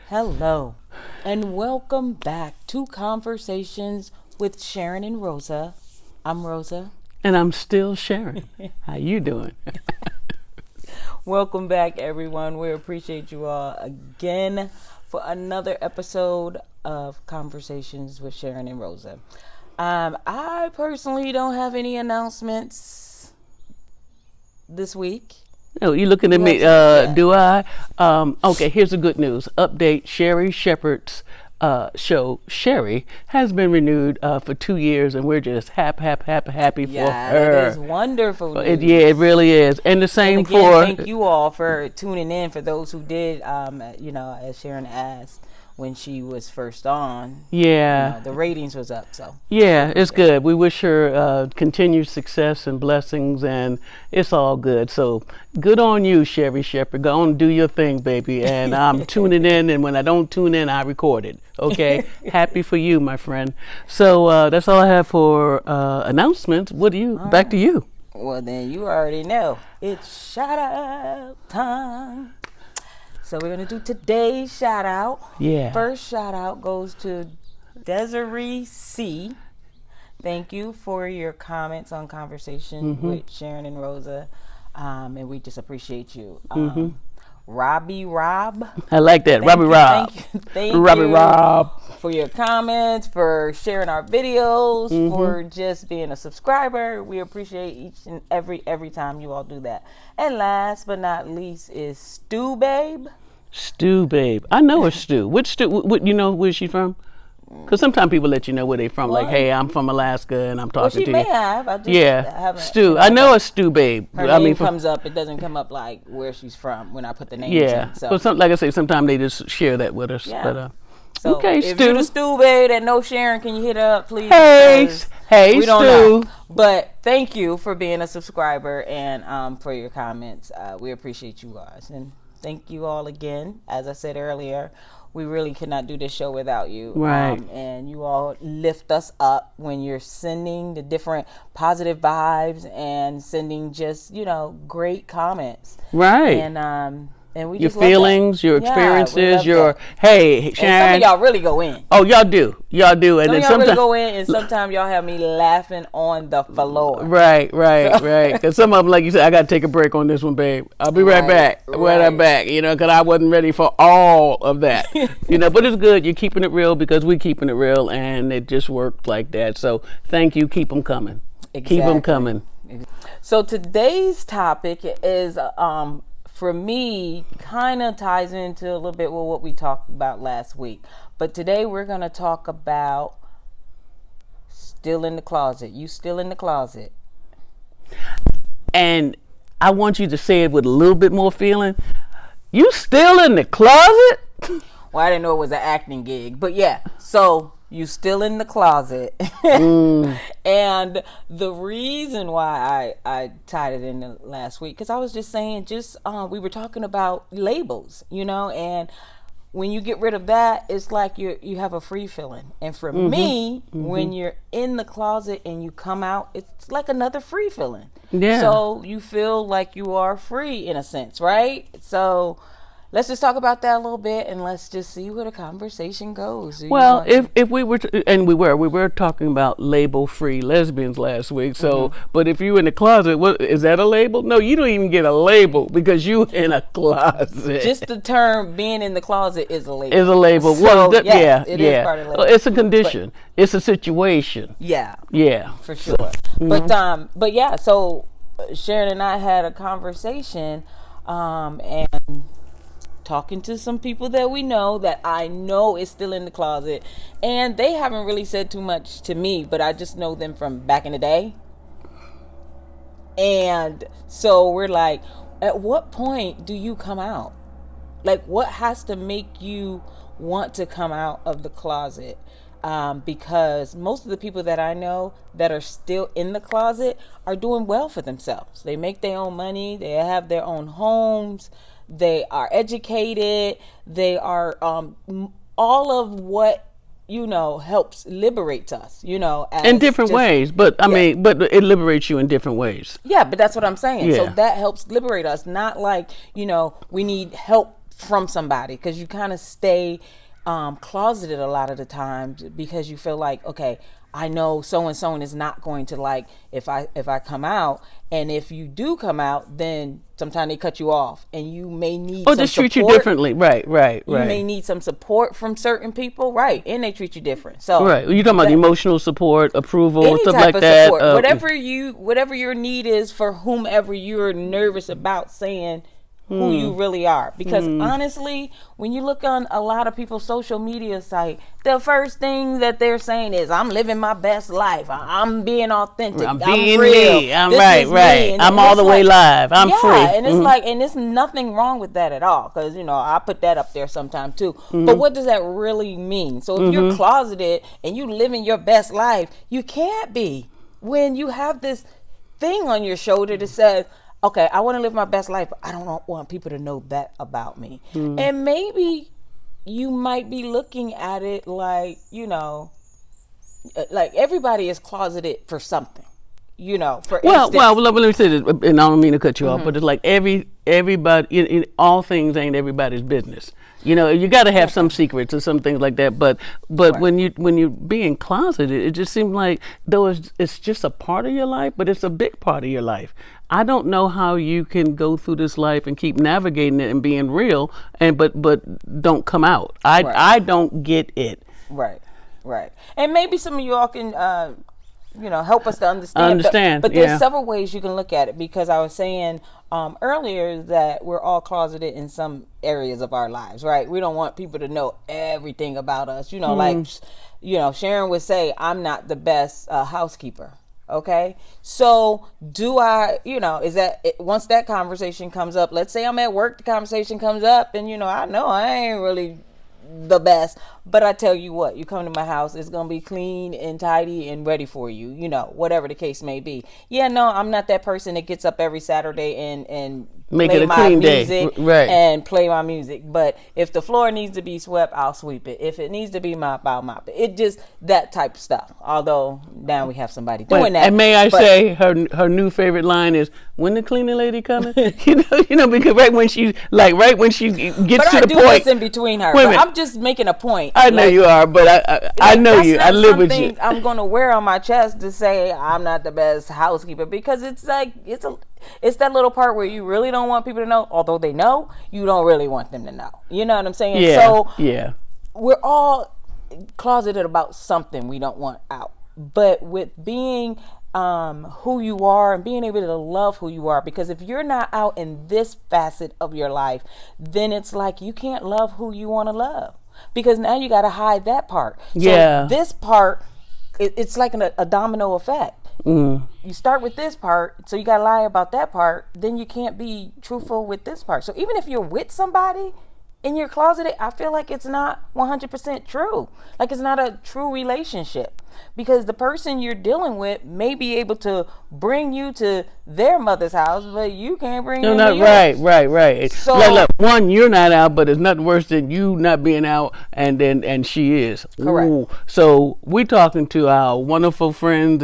Hello, and welcome back to Conversations with Sharyn and Rosa. I'm Rosa. And I'm still Sharyn. How you doing? Welcome back, everyone. We appreciate you all again for another episode of Conversations with Sharyn and Rosa. I personally don't have any announcements this week. Oh, you looking at me? Do I? Okay, here's the good news. Update: Sherry Shepherd's show, Sherry, has been renewed for 2 years, and we're just happy for her. It is wonderful news. It really is. And the same and again, for. Thank you all for tuning in. For those who did, as Sharyn asked when she was first on. Yeah. The ratings was up. So. Yeah, it's good. We wish her continued success and blessings, and it's all good. So good on you, Sherry Shepherd. Go on and do your thing, baby. And I'm tuning in, and when I don't tune in, I record it. Okay? Happy for you, my friend. So that's all I have for announcements. What do you? Back to you. Well, then you already know. It's shout out time. So we're going to do today's shout out. Yeah. First shout out goes to Desiree C. Thank you for your comments on Conversation with Sharyn and Rosa. And we just appreciate you. Robbie Rob. I like that. Robbie Rob. Thank Robbie you Rob. for your comments, for sharing our videos, for just being a subscriber. We appreciate each and every time you all do that. And last but not least is Stu Babe. Stu Babe. I know a Stu. Which Stu? What, you know where she's from? Because sometimes people let you know where they're from. Like, hey, I'm from Alaska and I'm talking to you. Well, she may have. I just haven't. Stu. I know a Stu Babe. Her name comes up. It doesn't come up like where she's from when I put the names in. So. But like I say, sometimes they just share that with us. Yeah. But, so okay, if Stu. you're the Stu Babe that knows Sharyn, can you hit her up, please? Hey, we don't Stu. know. But thank you for being a subscriber and for your comments. We appreciate you guys. And thank you all again. As I said earlier, we really could not do this show without you. Right. And you all lift us up when you're sending the different positive vibes and sending just, great comments. Right. And we your just love feelings, that. your experiences, hey, Sharyn. And some of y'all really go in. Oh, y'all do. And then y'all really go in, and sometimes y'all have me laughing on the floor. Right. Because some of them, like you said, I got to take a break on this one, babe. I'll be right back. I'm back, because I wasn't ready for all of that. But it's good. You're keeping it real because we're keeping it real, and it just worked like that. So thank you. Keep them coming. Exactly. Keep them coming. So today's topic is, for me, kind of ties into a little bit with what we talked about last week. But today we're going to talk about still in the closet. You still in the closet. And I want you to say it with a little bit more feeling. You still in the closet? Well, I didn't know it was an acting gig. But yeah, so you still in the closet. And the reason why I tied it in the last week, because I was just saying, we were talking about labels, and when you get rid of that, it's like you have a free feeling. And for me, when you're in the closet and you come out, it's like another free feeling. Yeah. So you feel like you are free in a sense, right? So let's just talk about that a little bit, and let's just see where the conversation goes. Well, if we were, and we were talking about label-free lesbians last week. So, but if you in the closet, what is that a label? No, you don't even get a label because you in a closet. Just the term being in the closet is a label. Is a label. So, well, it is part of the label. It's a condition. It's a situation. Yeah. For sure. So, but yeah. So Sharyn and I had a conversation, and talking to some people that we know that I know is still in the closet, and they haven't really said too much to me, but I just know them from back in the day. And so we're like, at what point do you come out? Like, what has to make you want to come out of the closet? Because most of the people that I know that are still in the closet are doing well for themselves. They make their own money. They have their own homes. They are educated. They are all of what helps liberate us. In different ways, but I mean, but it liberates you in different ways. Yeah, but that's what I'm saying. Yeah. So that helps liberate us. Not like we need help from somebody, because you kind of stay closeted a lot of the times because you feel like, okay, I know so and so is not going to like if I come out, and if you do come out, then sometimes they cut you off, and you may need or just treat you differently. Right. You may need some support from certain people, right? And they treat you different. So right, you're talking about emotional support, approval, any stuff type like of that. Support, whatever your need is for whomever you're nervous about saying who you really are. Because honestly, when you look on a lot of people's social media site, the first thing that they're saying is, I'm living my best life. I'm being authentic. I'm being real. Me. I'm right. Me. I'm all the way live. I'm free. And it's like, and there's nothing wrong with that at all. Because, I put that up there sometime too. But what does that really mean? So if you're closeted and you living your best life, you can't be when you have this thing on your shoulder that says, okay, I want to live my best life, but I don't want people to know that about me. And maybe you might be looking at it like, like everybody is closeted for something, for well, let me say this, and I don't mean to cut you off, but it's like everybody, in all things ain't everybody's business. You got to have some secrets or some things like that. But right. when you're being closeted, it just seems like though it's just a part of your life, but it's a big part of your life. I don't know how you can go through this life and keep navigating it and being real, but don't come out. I don't get it. Right. And maybe some of you all can help us to understand. But there's several ways you can look at it, because I was saying earlier that we're all closeted in some areas of our lives, right? We don't want people to know everything about us. Like, Sharyn would say, I'm not the best housekeeper. Okay. So do I, is that once that conversation comes up, let's say I'm at work, the conversation comes up, and, I know I ain't really the best, but I tell you what, you come to my house, it's going to be clean and tidy and ready for you, whatever the case may be. Yeah, no, I'm not that person that gets up every Saturday and make play it a my clean music day, right? And play my music. But if the floor needs to be swept, I'll sweep it. If it needs to be mopped, I'll mop it. It just that type of stuff. Although now we have somebody doing that. And may I say, her new favorite line is, "When the cleaning lady coming?" Because right when she gets to the point. This in between her. But I'm just making a point. I know you are, but I know you. I live with you. I'm going to wear on my chest to say I'm not the best housekeeper, because it's like it's that little part where you really don't want people to know, although they know, you don't really want them to know. You know what I'm saying? Yeah. So yeah, we're all closeted about something we don't want out. But with being who you are and being able to love who you are, because if you're not out in this facet of your life, then it's like you can't love who you want to love, because now you got to hide that part. So this part, it's like a domino effect. You start with this part, so you gotta lie about that part, then you can't be truthful with this part. So even if you're with somebody in your closet, I feel like it's not 100% true. Like, it's not a true relationship, because the person you're dealing with may be able to bring you to their mother's house, but you can't bring them to yours. Right. So like, one, you're not out, but it's nothing worse than you not being out and she is. Correct. Ooh. So we're talking to our wonderful friends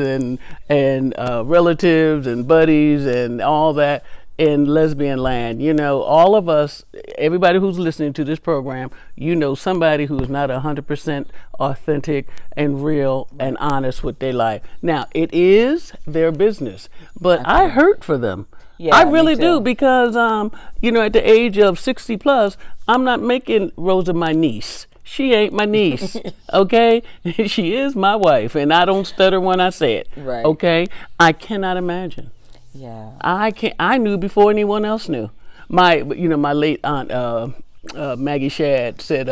and relatives and buddies and all that in lesbian land. All of us, everybody who's listening to this program, somebody who is not 100% authentic and real and honest with their life. Now, it is their business, but I hurt for them. Yeah, I really do, because at the age of 60 plus, I'm not making Rosa my niece. She ain't my niece, okay? She is my wife, and I don't stutter when I say it. Right. Okay? I cannot imagine. Yeah. I knew before anyone else knew. My late aunt Maggie Shadd said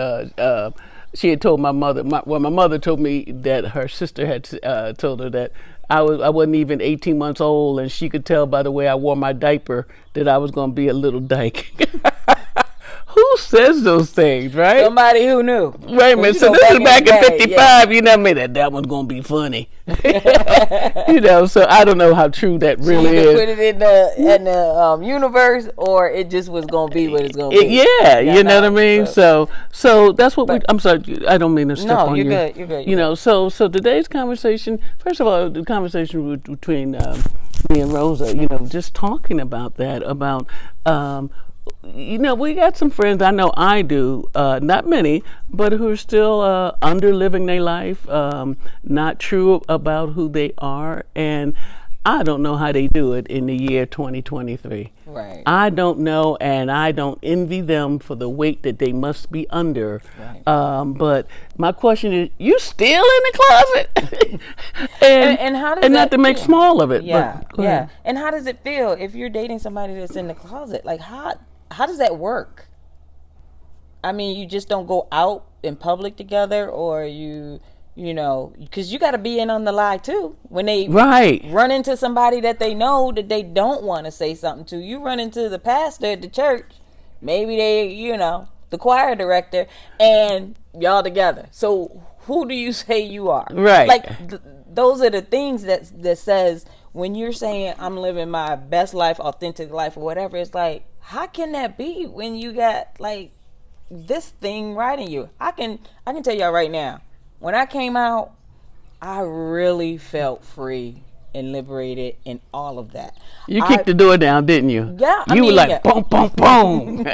she had told my mother. My mother told me that her sister had told her that I wasn't even 18 months old, and she could tell by the way I wore my diaper that I was going to be a little dyke. Who says those things, right? Somebody who knew. Wait a minute. So this is back in 55. Yeah. You know what I mean? That one's going to be funny. So I don't know how true that really is. Put it in the universe, or it just was going to be what it's going to be. Yeah, you know what I mean? So that's what I'm sorry, I don't mean to step on you. No, you're good. So today's conversation, first of all, the conversation between me and Rosa, just talking about that, about We got some friends. I know I do, not many, but who are still under living their life, not true about who they are, and I don't know how they do it in the year 2023. Right. I don't know, and I don't envy them for the weight that they must be under. Right. But my question is, you still in the closet? And how does and that not to make feel? small of it. Yeah, But go yeah. ahead. And how does it feel if you're dating somebody that's in the closet? Like, how does that work? I mean, you just don't go out in public together, or because you got to be in on the lie too. When they Right. run into somebody that they know that they don't want to say something to, you run into the pastor at the church, maybe the choir director, and y'all together. So who do you say you are? Right. Like those are the things that says when you're saying I'm living my best life, authentic life, or whatever. It's like, how can that be when you got like this thing right in you? I can tell y'all right now, when I came out, I really felt free and liberated and all of that. You kicked the door down, didn't you? Yeah, You were like, yeah. boom, boom, boom.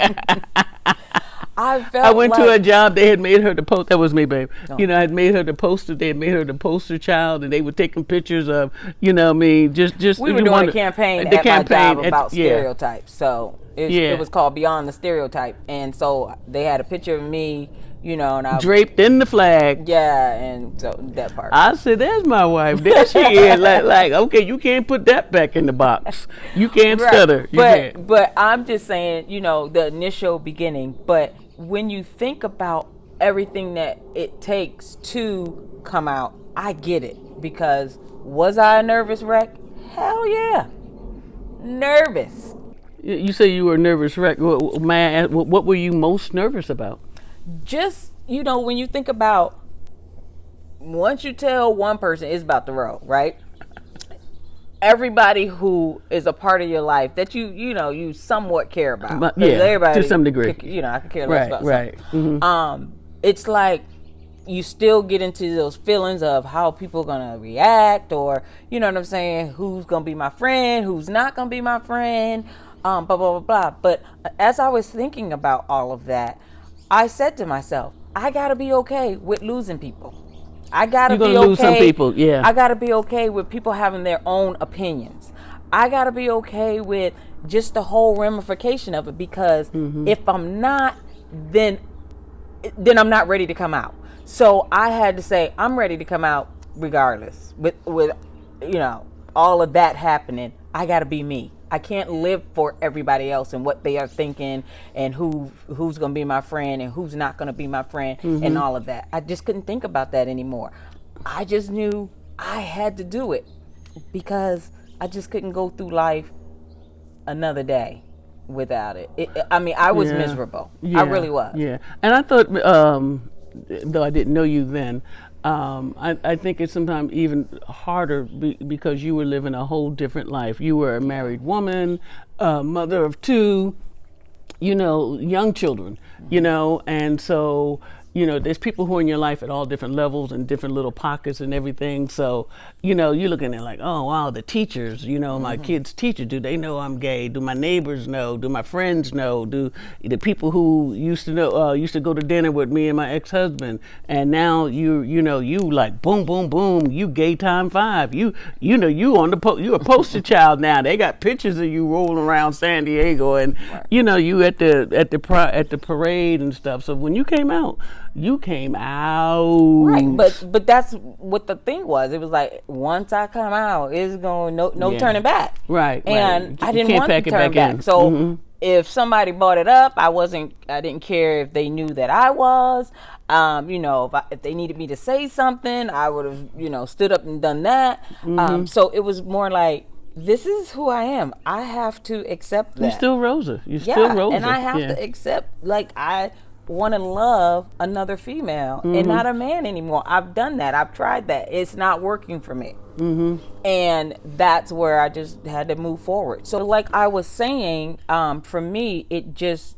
I felt I went like, to a job. They had made her the post. That was me, babe. Oh. I had made her the poster. They had made her the poster child, and they were taking pictures of, me. Just we were doing a campaign at my job about stereotypes. So it was called Beyond the Stereotype, and so they had a picture of me, and I draped in the flag. Yeah, and so that part. I said, "There's my wife. There she is." Like, okay, you can't put that back in the box. You can't stutter. You can't. But I'm just saying, the initial beginning. But when you think about everything that it takes to come out, I get it. Because was I a nervous wreck? Hell yeah, nervous. You say you were a nervous wreck. May I ask, what were you most nervous about? Just, when you think about, once you tell one person, it's about to roll, right? Everybody who is a part of your life that you somewhat care about. But, yeah, everybody, to some degree. I could care less about right. something. Mm-hmm. It's like you still get into those feelings of how people are going to react, or, you know what I'm saying, who's going to be my friend, who's not going to be my friend, blah, blah, blah, blah. But as I was thinking about all of that, I said to myself, I got to be okay with losing people. I got to be okay. Lose some people, yeah. I got to be okay with people having their own opinions. I got to be okay with just the whole ramification of it, because if I'm not, then I'm not ready to come out. So I had to say, I'm ready to come out regardless. With all of that happening, I got to be me. I can't live for everybody else and what they are thinking, and who's going to be my friend and who's not going to be my friend, and all of that. I just couldn't think about that anymore. I just knew I had to do it, because I just couldn't go through life another day without it. I was miserable. Yeah, I really was. Yeah. And I thought, though I didn't know you then, I think it's sometimes even harder because you were living a whole different life. You were a married woman, mother of two, young children, and so, there's people who are in your life at all different levels and different little pockets and everything. So, you're looking at like, oh, wow, the teachers, my kid's teacher, do they know I'm gay? Do my neighbors know? Do my friends know? Do the people who used to go to dinner with me and my ex-husband, and now you like boom, boom, boom, you gay time 5. You on the you a poster child now. They got pictures of you rolling around San Diego, and you at the parade and stuff. So when you came out, right? But that's what the thing was. It was like, once I come out, it's going no turning back. Right. And right. I didn't want to turn back. So if somebody brought it up, I didn't care if they knew that I was. If they needed me to say something, I would have stood up and done that. So it was more like, this is who I am. I have to accept that. You're still Rosa. Still Rosa. And I have to accept, like, I want to love another female and not a man anymore. I've done that. I've tried that. It's not working for me. And that's where I just had to move forward. So like I was saying, for me, it just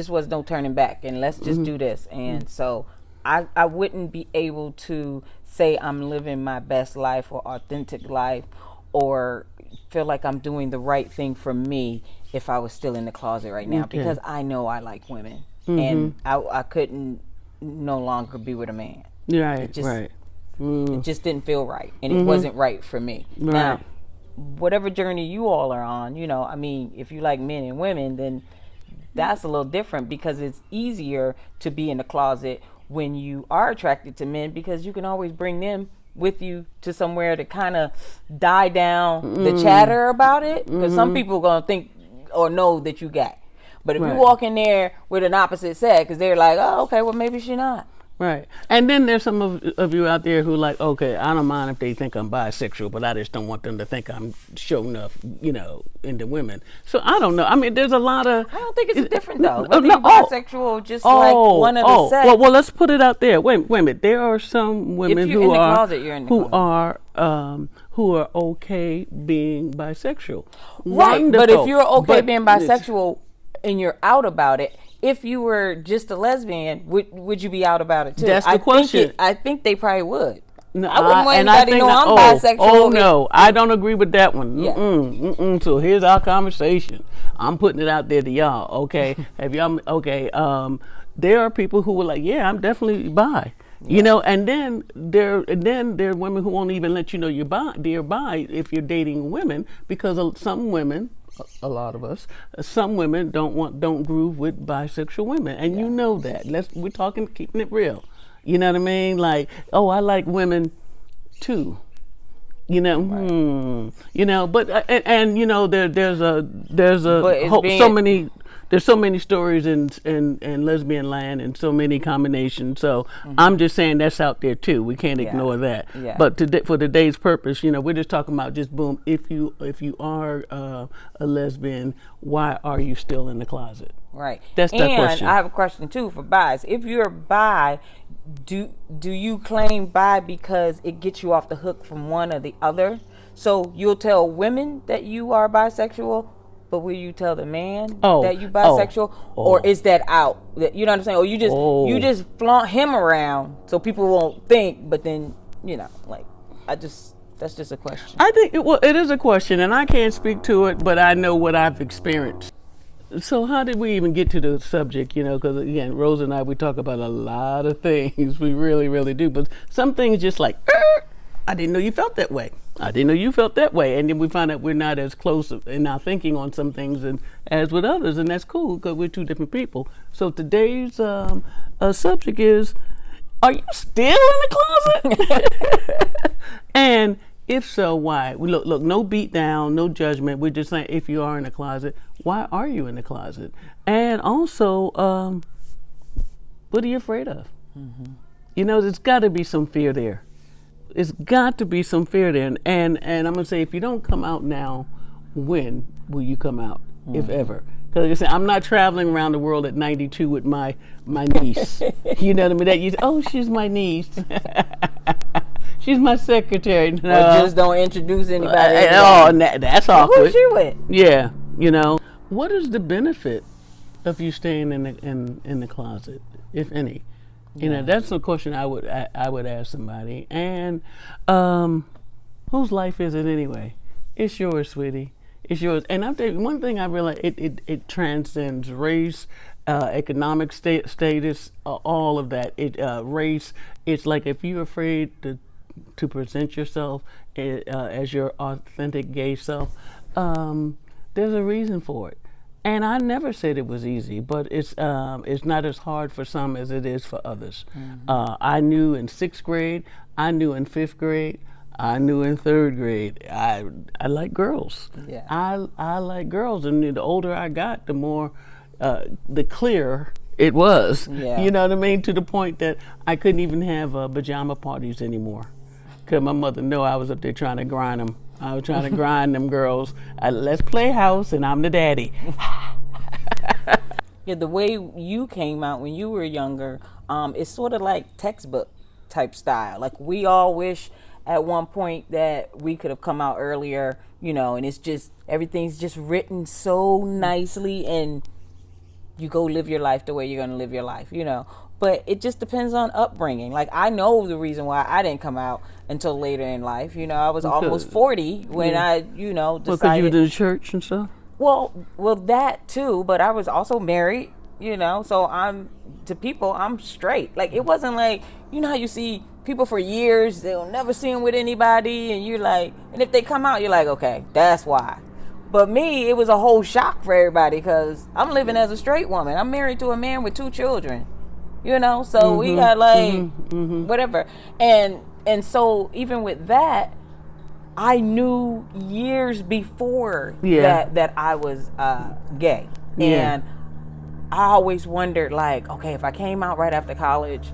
was no turning back, and let's just do this. And so I wouldn't be able to say I'm living my best life or authentic life or feel like I'm doing the right thing for me if I was still in the closet right now, because I know I like women, and I couldn't no longer be with a man. Right, It just, right. it just didn't feel right, and it wasn't right for me. Right. Now, whatever journey you all are on, I mean, if you like men and women, then that's a little different, because it's easier to be in the closet when you are attracted to men, because you can always bring them with you to somewhere to kind of die down the chatter about it, because some people are going to think or know that you gay. But if you walk in there with an opposite sex, because they're like, oh, okay, well, maybe she's not. Right. And then there's some of you out there who like, okay, I don't mind if they think I'm bisexual, but I just don't want them to think I'm sure enough, into women. So I don't know. I mean, there's a lot of... I don't think it's different, though. Whether you're bisexual, just like one of the sex. Well, let's put it out there. Wait a minute. There are some women who are okay being bisexual. Right. Wonderful. But if you're okay being bisexual and you're out about it, if you were just a lesbian, would you be out about it too? That's the question. I think they probably would. No, I wouldn't want anybody to know I'm bisexual. Oh no, I don't agree with that one. Yeah. So here's our conversation. I'm putting it out there to y'all. Okay, have y'all? Okay. There are people who were like, yeah, I'm definitely bi. Yeah. And then there are women who won't even let you know you're bi if you're dating women, because some women, a lot of us, some women don't groove with bisexual women, and you know that. We're talking, keeping it real. You know what I mean? Like, oh, I like women too. Right. But there's so many stories in lesbian land and so many combinations. So I'm just saying that's out there too. We can't ignore that. Yeah. But for today's purpose, we're just talking about just boom. If you are a lesbian, why are you still in the closet? Right. That's the question. And I have a question too for bis. If you're bi, do you claim bi because it gets you off the hook from one or the other? So you'll tell women that you are bisexual, but will you tell the man that you bisexual, or is that out? You know what I'm saying? Or you just flaunt him around so people won't think, but then that's just a question. I think it is a question, and I can't speak to it, but I know what I've experienced. So how did we even get to the subject? Because again, Rosa and I, we talk about a lot of things. We really, really do. But some things just like, I didn't know you felt that way. I didn't know you felt that way. And then we find out we're not as close in our thinking on some things as with others. And that's cool, because we're two different people. So today's subject is, are you still in the closet? And if so, why? Look, no beat down, no judgment. We're just saying, if you are in the closet, why are you in the closet? And also, what are you afraid of? There's got to be some fear there. It's got to be some fear there. And I'm going to say, if you don't come out now, when will you come out, if ever? Because like I said, I'm not traveling around the world at 92 with my niece. You know what I mean? She's my niece. She's my secretary. No. Or just don't introduce anybody. That's awkward. Who's she with? Yeah, What is the benefit of you staying in the closet, if any? That's the question I would ask somebody. And whose life is it anyway? It's yours, sweetie. It's yours. And I'll tell you one thing I realize: it transcends race, economic status, all of that. Race. It's like if you're afraid to present yourself as your authentic gay self, there's a reason for it. And I never said it was easy, but it's not as hard for some as it is for others. I knew in 6th grade, I knew in 5th grade, I knew in 3rd grade. I like girls. Yeah. I like girls, and the older I got, the more the clearer it was. Yeah. You know what I mean? To the point that I couldn't even have pajama parties anymore, because my mother knew I was up there trying to grind them. I was trying to grind them girls. Let's play house, and I'm the daddy. Yeah, the way you came out when you were younger, it's sort of like textbook type style. Like, we all wish at one point that we could have come out earlier, and it's just, everything's just written so nicely, and you go live your life the way you're going to live your life, but it just depends on upbringing. Like, I know the reason why I didn't come out until later in life. You know, I was almost 40 when I, you know, Well, because decided. you was in the church and stuff. Well, that too, but I was also married, you know, so I'm straight. Like, it wasn't like, you know how you see people for years, they'll never see them with anybody, and you're like, and if they come out, you're like, okay, that's why. But me, it was a whole shock for everybody because I'm living as a straight woman. I'm married to a man with 2 children, you know, so we got like whatever. And so even with that, I knew years before that I was gay. And I always wondered, like, okay, if I came out right after college,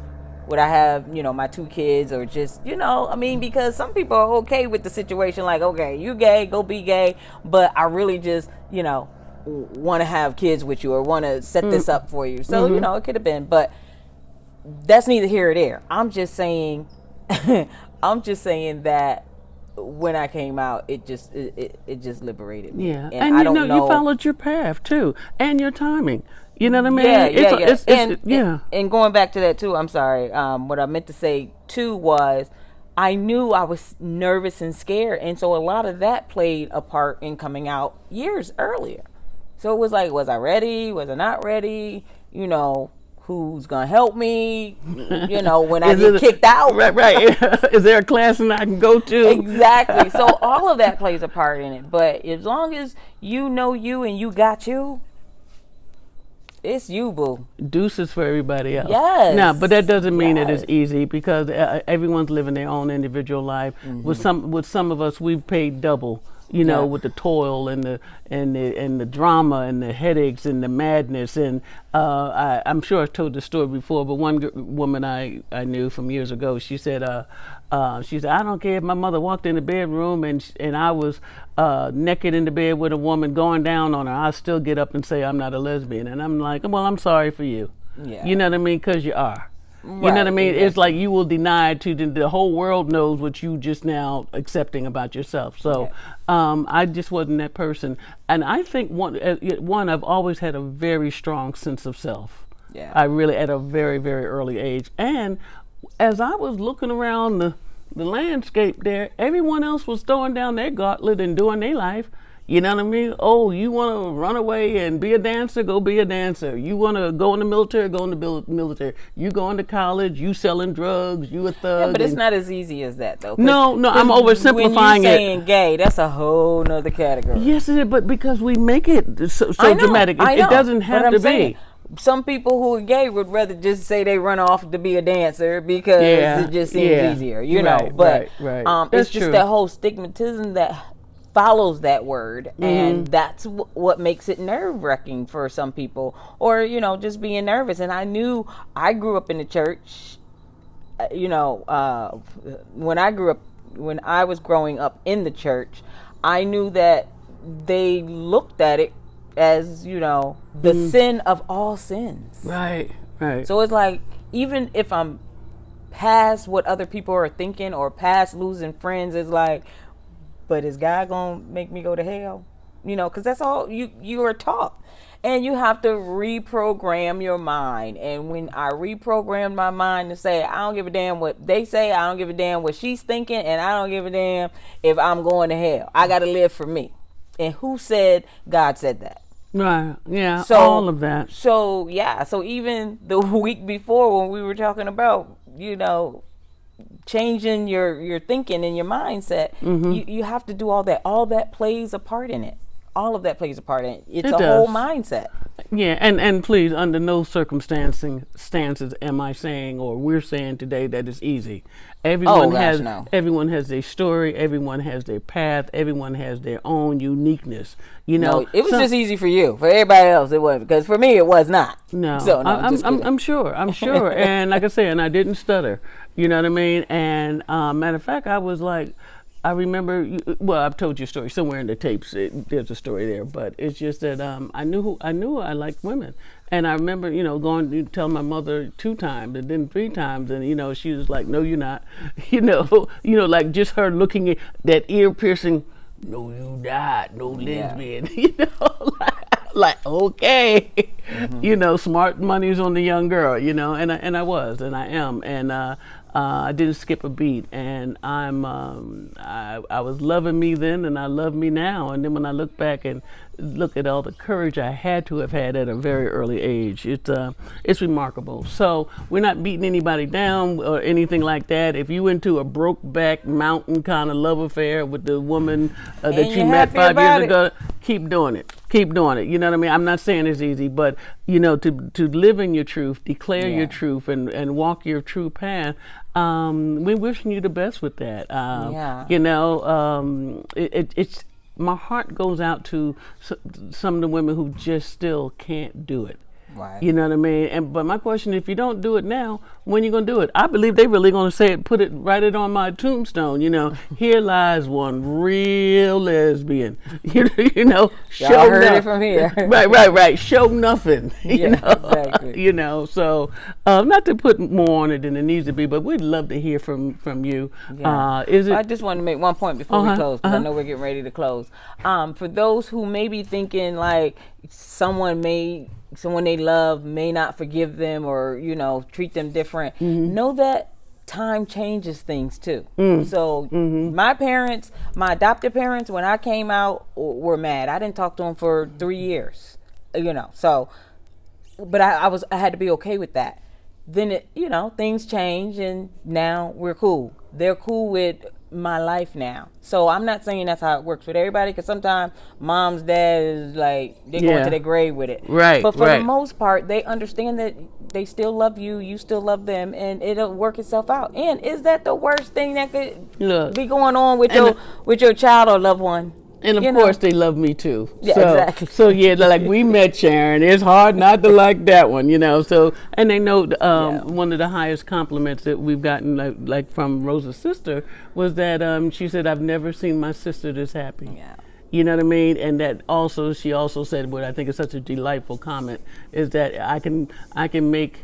would I have, you know, my 2 kids, or just, you know, I mean, because some people are okay with the situation, like, okay, you gay, go be gay, but I really just, you know, want to have kids with you or want to set this up for you. So, you know, it could have been, but that's neither here or there. I'm just saying, I'm just saying that when I came out, it just liberated me. Yeah, and I you don't know, you followed your path too, and your timing. You know what I mean? And going back to that too, I'm sorry. What I meant to say too was, I knew I was nervous and scared, and so a lot of that played a part in coming out years earlier. So it was like, was I ready? Was I not ready? You know, who's gonna help me? You know, when I get kicked out. Right. Is there a class that I can go to? Exactly. So all of that plays a part in it. But as long as you know you and you got you, it's you, boo. Deuces for everybody else. Yes. Now, but that doesn't mean it is easy, because everyone's living their own individual life. With some of us, we've paid double. You know, with the toil and the drama and the headaches and the madness. And I'm sure I've told this story before, but one woman I knew from years ago, she said, I don't care if my mother walked in the bedroom and I was naked in the bed with a woman going down on her, I'll still get up and say I'm not a lesbian. And I'm like, well, I'm sorry for you. Yeah. You know what I mean? Because you are. Right, you know what I mean? Exactly. It's like you will deny it to the whole world knows what you just now accepting about yourself. So I just wasn't that person. And I think one, I've always had a very strong sense of self. Yeah. I really, at a very, very early age. And as I was looking around the landscape there, everyone else was throwing down their gauntlet and doing their life. You know what I mean? Oh, you want to run away and be a dancer? Go be a dancer. You want to go in the military? Go in the military. You going to college? You selling drugs? You a thug? Yeah, but it's not as easy as that, though. No, I'm oversimplifying it. When you're saying gay, that's a whole nother category. Yes, it is, but because we make it so dramatic, it doesn't have to be. Some people who are gay would rather just say they run off to be a dancer because it just seems easier, you know. But it's just that whole stigmatism that follows that word, and that's what makes it nerve-wracking for some people, or, you know, just being nervous. And I grew up in the church, you know, when I was growing up in the church, I knew that they looked at it as, you know, the sin of all sins. Right. So it's like, even if I'm past what other people are thinking or past losing friends, it's like, but is God gonna make me go to hell? You know, because that's all you are taught. And you have to reprogram your mind. And when I reprogrammed my mind to say, I don't give a damn what they say, I don't give a damn what she's thinking, and I don't give a damn if I'm going to hell. I got to live for me. And who said God said that? Right. Yeah. So, all of that. So, yeah. So even the week before when we were talking about, you know, changing your thinking and your mindset, you have to do all that. All that plays a part in it. All of that plays a part in it. It's a whole mindset. Yeah, and please, under no circumstances am I saying, or we're saying today, that it's easy. Everyone has their story, everyone has their path, everyone has their own uniqueness. You know, no, it was just easy for you. For everybody else, it wasn't, because for me, it was not. No, so, I'm sure, and like I said, and I didn't stutter. You know what I mean? And matter of fact, I was like, I remember, well, I've told you a story somewhere in the tapes. There's a story there, but it's just that I knew I liked women, and I remember, you know, going to tell my mother 2 times and then 3 times, and you know, she was like, "No, you're not," you know, like just her looking at that ear piercing, "No, you not, no lesbian," you know. Like, Like, okay, smart money's on the young girl, and I was, and I am, and I didn't skip a beat, and I was loving me then, and I love me now, and then when I look back and look at all the courage I had to have had at a very early age, it's remarkable. So we're not beating anybody down or anything like that. If you into a broke back mountain kind of love affair with the woman that you met 5 years ago, keep doing it. Keep doing it. You know what I mean? I'm not saying it's easy, but to live in your truth, declare your truth, and walk your true path. We're wishing you the best with that. It's my heart goes out to some of the women who just still can't do it. Right. You know what I mean? But my question, if you don't do it now, when you gonna do it? I believe they really gonna say it, write it on my tombstone. Here lies one real lesbian. Show Y'all heard it from here. Right. Show nothing. Exactly. So not to put more on it than it needs to be, but we'd love to hear from you. Yeah. I just want to make one point before we close, because I know we're getting ready to close. For those who may be thinking like someone they love may not forgive them or treat them different, know that time changes things too. So my adopted parents, when I came out, were mad. I didn't talk to them for 3 years, so but I had to be okay with that. Then things change, and now we're cool. They're cool with my life now. So I'm not saying that's how it works with everybody, because sometimes mom's dad is like they're going to their grave with it. Right. But for the most part, they understand that they still love you, you still love them, and it'll work itself out. And is that the worst thing that could be going on with your child or loved one? And of course, they love me too. Yeah, exactly. So like we met Sharyn. It's hard not to like that one, So, and they know one of the highest compliments that we've gotten, like from Rosa's sister, was that she said, "I've never seen my sister this happy." Yeah. You know what I mean? And that she also said, what I think is such a delightful comment, is that I can make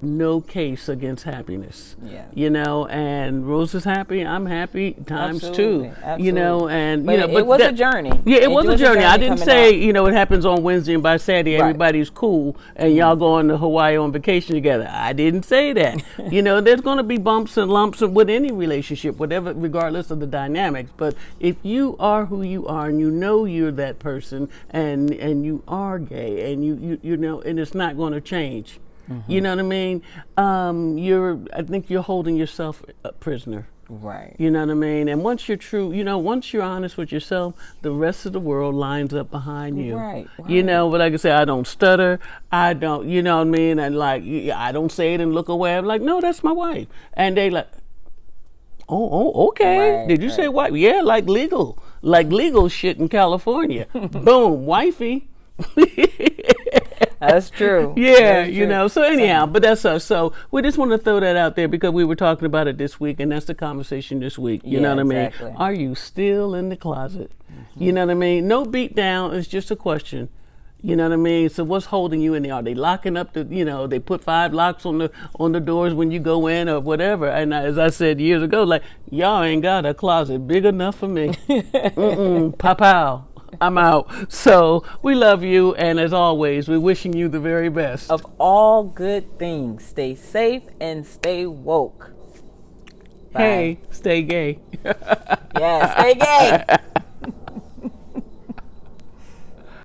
no case against happiness. And Rosa's happy, I'm happy times two. Absolutely. But it was a journey. Yeah, it was a journey. I didn't say it happens on Wednesday and by Saturday everybody's cool and y'all going to Hawaii on vacation together. I didn't say that. There's going to be bumps and lumps with any relationship, whatever, regardless of the dynamics. But if you are who you are and you're that person and you are gay and and it's not going to change. You know what I mean? I think you're holding yourself a prisoner. Right. You know what I mean? And once you're true, once you're honest with yourself, the rest of the world lines up behind you. Right. But like I say, I don't stutter. I don't, you know what I mean? And like, I don't say it and look away. I'm like, no, that's my wife. And they like, oh, okay. Right, Did you say wife? Yeah, like legal shit in California. Boom, wifey. That's true. Yeah, that's true. So anyhow, but that's us. So we just want to throw that out there because we were talking about it this week, and that's the conversation this week. You know what I mean? Exactly. Are you still in the closet? You know what I mean? No beat down. It's just a question. You know what I mean? So what's holding you in there? Are they locking up they put 5 locks on the doors when you go in or whatever? And as I said years ago, like, y'all ain't got a closet big enough for me. Pow. I'm out. So we love you, and as always, we're wishing you the very best. Of all good things, stay safe and stay woke. Bye. Hey, stay gay. Yeah, stay gay.